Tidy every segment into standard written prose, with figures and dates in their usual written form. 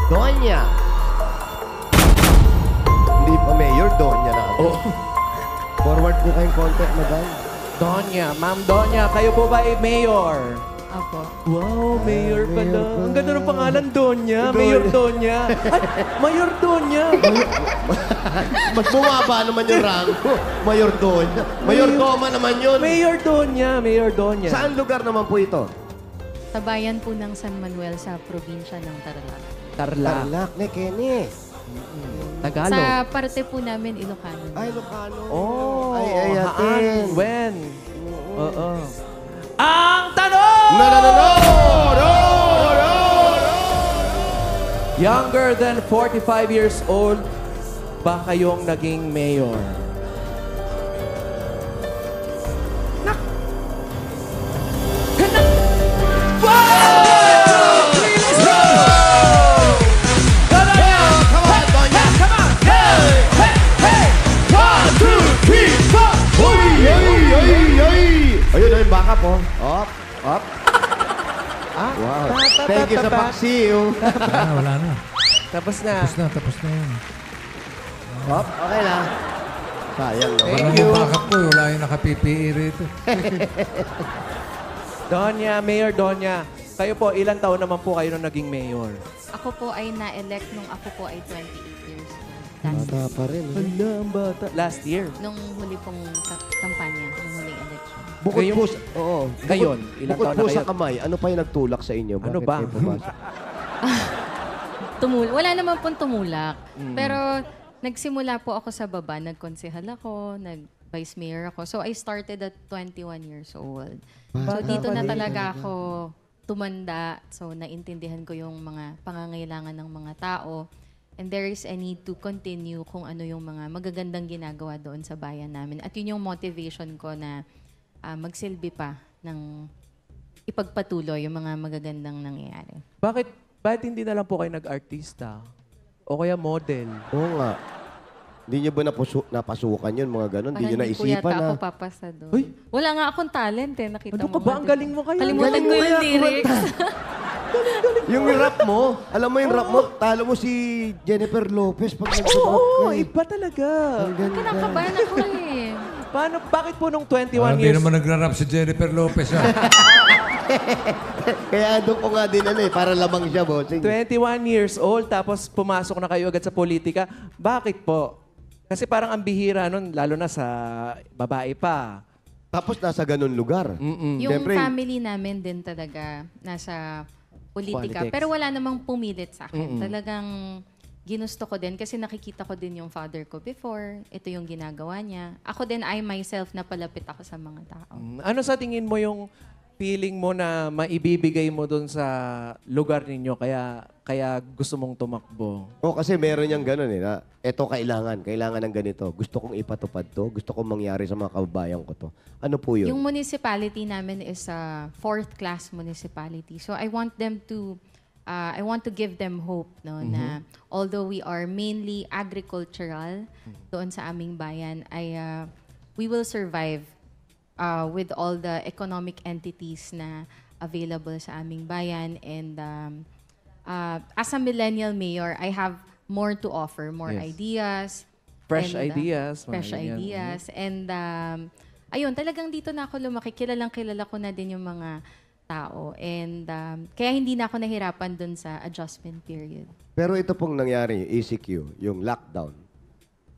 Donya. Hindi pa mayor, Donya na. Oh. Forward po kayong konti, madam. Donya, Ma'am Donya, kayo po ba ay mayor? Opo. Wow, mayor pala. mayor pa. Ang ganda ng pangalan, Donya. Donya. Mayor Donya. Ay, Mayor Donya. Mas bumaba naman yung rango. Mayor Donya. Mayor Doma naman yun. Mayor Donya, Mayor Donya. Saan lugar naman po ito? Sa bayan po ng San Manuel sa probinsya ng Tarlac. Tarlac. Tarlac, ne, Kenneth. Tagalog. Sa parte po namin, Ilocano. Ay, Lucano. Oh, Ay, haan. atin. When? Oo. Ang tanong! No, no, no, no! No, no! Younger than 45 years old ba kayong naging mayor? Come on, Donya! Come on! Hey! Hey! Hey! 1, 2, 3, 4! Oy, oy, oy, oy! Ayun na yung backup, oh. Up, up. Wow. Thank you sa paksiw. Wala na. Tapos na. Tapos na yun. Up, okay na. Sayang naman. Thank Parang you. yung backup ko, wala yung naka-PPE rito. Donya, Mayor Donya. Kayo po, ilang taon naman po kayo nung naging mayor? Ako po ay na-elect nung ako po ay 28 years old. Bata pa rin. eh. Hala, ang bata. Last year. Nung huli pong kampanya, nung huling election. Bukod Ngayong- po sa... Oo. Ngayon, ilang Bukod taon po na sa kayo? kamay, ano pa yung nagtulak sa inyo? Ano Bakit ba? kayo pumasok? Wala naman pong tumulak. Pero nagsimula po ako sa baba. Nagkonsehal ako, nag-vice mayor ako. So I started at 21 years old. So Bata dito pa na din talaga ako tumanda. So naintindihan ko yung mga pangangailangan ng mga tao. And there is a need to continue kung ano yung mga magagandang ginagawa doon sa bayan namin. At yun yung motivation ko na magsilbi pa ng ipagpatuloy yung mga magagandang nangyayari. Bakit hindi na lang po kayo nag-artista? O kaya model? Oo nga. Hindi nyo ba napasukan yun, mga ganun? Hindi nyo Parang hindi po naisipan yata na... ako papasa doon. Uy! Wala nga akong talent eh. Nakita Ano mo ka ba? nga, Ang di galing mo kaya. Kalimutan Galing ko mo yung kaya lyrics. Yung rap mo, alam mo yung rap mo, talo mo si Jennifer Lopez pag nag-rap Oo, ka eh. iba talaga. Ang ganda. Kinakabahan ako eh. Bakit po nung 21 Parang di years? naman nagra-rap si Jennifer Lopez. Kaya doon ko nga din para lamang siya, bossing. 21 years old, tapos pumasok na kayo agad sa politika. Bakit po? Kasi parang ang bihira nun, lalo na sa babae pa. Tapos nasa ganun lugar. Mm-mm. Yung Siyempre. family namin din talaga nasa politika. Politics. Pero wala namang pumilit sa akin. Talagang ginusto ko din kasi nakikita ko din yung father ko before. Ito yung ginagawa niya. Ako din, I myself, napalapit ako sa mga tao. Ano sa tingin mo yung feeling mo na maibibigay mo doon sa lugar ninyo kaya gusto mong tumakbo? O kasi meron niyang ganun na eto kailangan ng ganito. Gusto kong ipatupad to, gusto kong mangyari sa mga kababayan ko to. Ano po yun? Yung municipality namin is a fourth-class municipality. So I want them to, I want to give them hope no, na although we are mainly agricultural doon sa aming bayan, we will survive with all the economic entities na available sa aming bayan. And as a millennial mayor, I have more to offer, more Yes. ideas. Fresh and, ideas. mga Fresh ganyan. ideas. And ayun, talagang dito na ako lumaki. Kilala ko na din yung mga tao. And kaya hindi na ako nahirapan dun sa adjustment period. Pero ito pong nangyari, ECQ, yung lockdown.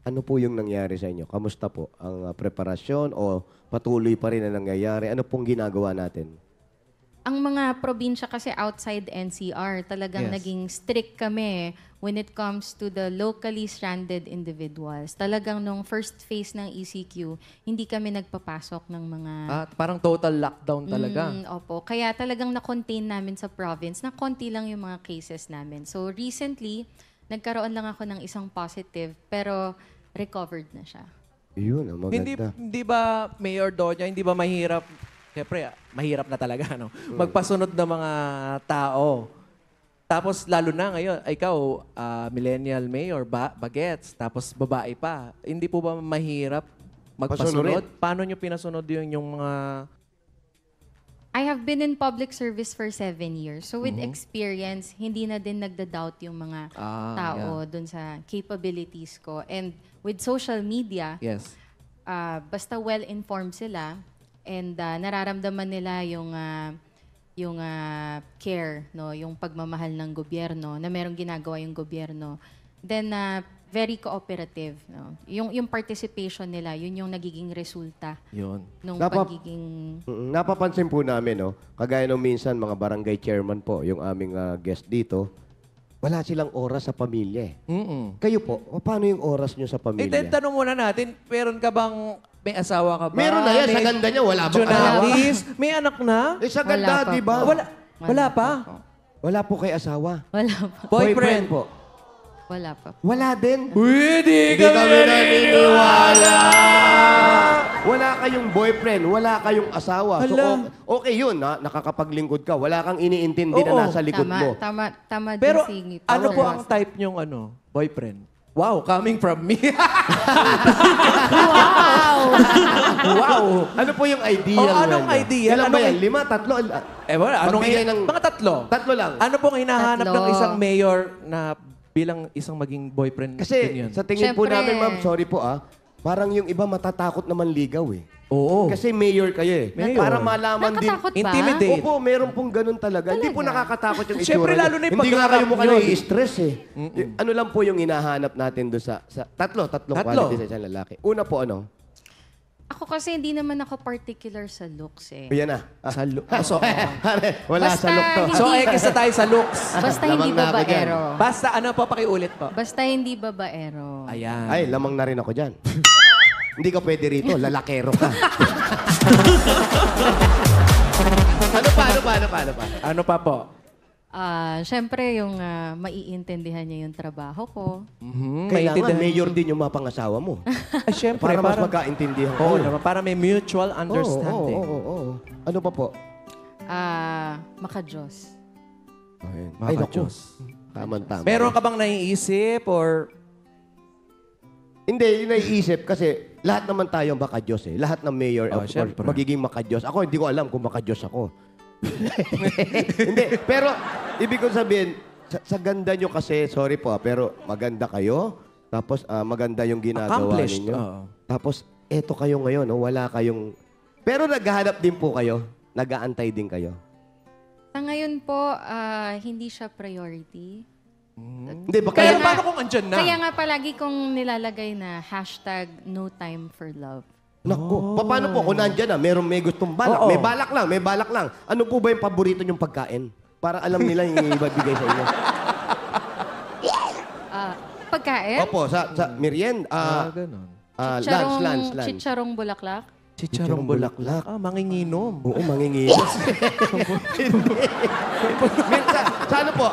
Ano po yung nangyari sa inyo? Kamusta po ang preparasyon o patuloy pa rin na nangyayari? Ano pong ginagawa natin? Ang mga probinsya kasi outside NCR, talagang Yes. naging strict kami when it comes to the locally stranded individuals. Talagang nung first phase ng ECQ, hindi kami nagpapasok ng mga... Parang total lockdown talaga. Opo. Kaya talagang na-contain namin sa province na konti lang yung mga cases namin. So recently, nagkaroon lang ako ng isang positive, pero recovered na siya. Yun, ang Hindi, maganda. hindi ba, Mayor Donya, hindi ba mahirap, siyempre, mahirap na talaga, no? Magpasunod ng mga tao. Tapos, lalo na ngayon, ikaw, millennial mayor, bagets, tapos babae pa. Hindi po ba mahirap magpasunod? Pasunurin. Paano nyo pinasunod yung mga... I have been in public service for 7 years. So with experience, hindi na din nagda-doubt yung mga tao dun sa capabilities ko. And with social media, Yes. basta well-informed sila and nararamdaman nila yung care, no, yung pagmamahal ng gobyerno, na merong ginagawa yung gobyerno, then very cooperative, no. Yung participation nila, yun yung nagiging resulta Yun. nung Dapat- pagiging Napapansin po namin, no, kagaya nung minsan mga barangay chairman po, yung aming guest dito, wala silang oras sa pamilya. Kayo po, paano yung oras nyo sa Eh, pamilya? tanong muna natin, meron ka bang, may asawa ka ba? Meron na yan, sa May ganda niya, wala bang asawa? Junadis? May anak na? Eh, sa Wala ganda, pa di ba? po. Wala pa? Wala po kay asawa. wala pa. Boyfriend po. Wala pa. Wala din. Uy, di Hindi kami naniniwala. Wala kayong boyfriend, wala kayong asawa. So, Hala. okay yun, ha? Nakakapaglingkod ka. Wala kang iniintindi Oo. na nasa likod mo. Tama din Pero si ano po Pastor ang Ross. type niyong boyfriend? Wow, coming from me. wow. Ano po yung ideal? Oh, anong niya? ideal? Ilan ba Anong yan? i- 5? 3? Wala. Anong Magbigay ng- mga tatlo. Tatlo lang. Ano pong hinahanap Tatlo. ng isang mayor na bilang isang maging boyfriend Kasi yun? sa tingin po Siyempre. namin, ma'am, sorry po parang yung iba matatakot naman ligaw eh. Oo. Kasi mayor kayo eh. Mayor. Para malaman din. Nakatakot ba? Intimidate. Opo, meron pong ganun talaga. Hindi po Talaga? nakakatakot yung itsura. Siyempre, niyo. lalo na yung Hindi nga pagharap kayo mukha yun. nai-stress eh. Ano lang po yung hinahanap natin doon sa tatlong Tatlo. quality sa isang lalaki. Una po ano? Ako kasi hindi naman ako particular sa looks eh. Yan na. Sa so, Wala Basta sa look to. hindi- so, X na tayo sa looks. Basta hindi Lamang na ako dyan. babaero. Basta ano po, pakiulit po. Basta hindi babaero. Ayan. Ay, lamang na rin ako dyan. Hindi ka pwede rito. Lalakero ka. Ano pa? Ano pa po? Siyempre yung maiintindihan niya yung trabaho ko. Kailangan Maintindihan- mayor din yung mapangasawa mo. Ay, syempre, Para mas magkaintindihan Oo kayo. naman, para may mutual understanding. Oo. Ano pa po? Makadiyos. Ayun. Mga Ay, naku. Diyos. Tama. Meron ka bang naiisip or... Hindi, yung naiisip kasi lahat naman tayo makadyos eh. Lahat ng mayor of course, syempre. magiging makadyos. Ako, hindi ko alam kung makadyos ako. Hindi, pero ibig ko sabihin, sa ganda nyo kasi, sorry po pero maganda kayo. Tapos maganda yung ginagawa Accomplished, ninyo. oo. Tapos eto kayo ngayon, no? Wala kayong... Pero naghahanap din po kayo. Nag-aantay din kayo. Sa ngayon po, hindi siya priority. Hindi, baka Kaya Kaya paano kung andyan na? Kaya nga palagi kong nilalagay na #NoTimeForLove. Naku, paano po kung nandyan na, may gustong balak. Oo. May balak lang. Ano po ba yung paborito nyong pagkain? Para alam nila yung ibibigay sa inyo. Pagkain? Opo, sa merienda. Ganun. Lunch. Chicharong bulaklak? Chicharong bulaklak. Manginginom. Oo, manginginom. sa ano po,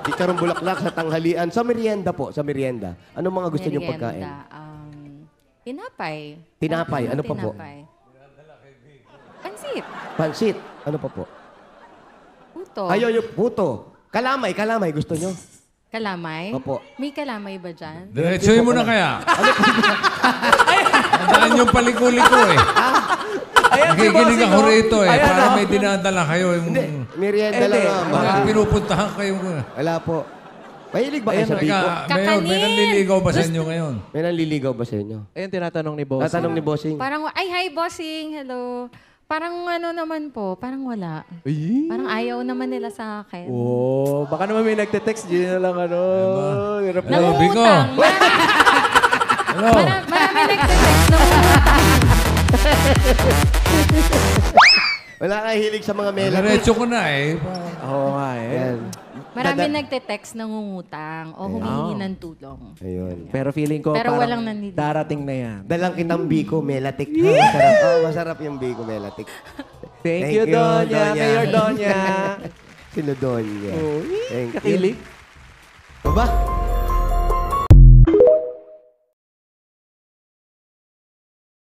chicharong bulaklak sa tanghalian. Sa merienda po, sa merienda. Anong mga gusto niyong pagkain? Tinapay. Tinapay, ano pa po? Tinapay. Pansit. Pansit. Ano pa po? Puto. Ayaw yung puto. Kalamay, gusto niyo? Kalamay? Opo. May kalamay ba dyan? Diretsuhin mo na kaya. Tandaan yung paliko-liko eh. Ayan, si Nakikinig Bossing, ako oh. rito eh. Ayan, Para oh. may dinadala kayo. Hindi, merienda Hindi. lang. Baka pinupuntahan kayo. Wala po. Mahilig ba kayo sa Teka, biko? Mayor, may nanliligaw ba sa inyo ngayon? May nanliligaw ba sa inyo? Ayan, tinatanong ni Boss. Tatanong ni Bossing. Parang, hi bossing, hello. Parang ano naman po, parang wala. Parang ayaw naman nila sa akin. Oh, baka naman may nagte-text. Di na lang hirap na. Hello, Biko. Nangungutang. Hello. Marami nagte-text nangungutang. Wala kayo hilig sa mga melody. Diretso ko na eh. Oo nga eh. Yan. Marami nagte-text nangungutang o humihingi ng tulong. Ayun. Pero feeling ko Pero parang walang nanliligaw. darating na yan. Dalang kitang biko, melatik. Masarap. Masarap yung biko, melatik. Thank you, Donya. Mayor Donya. Sino Donya? Oh, Thank you. kakilig. Aba,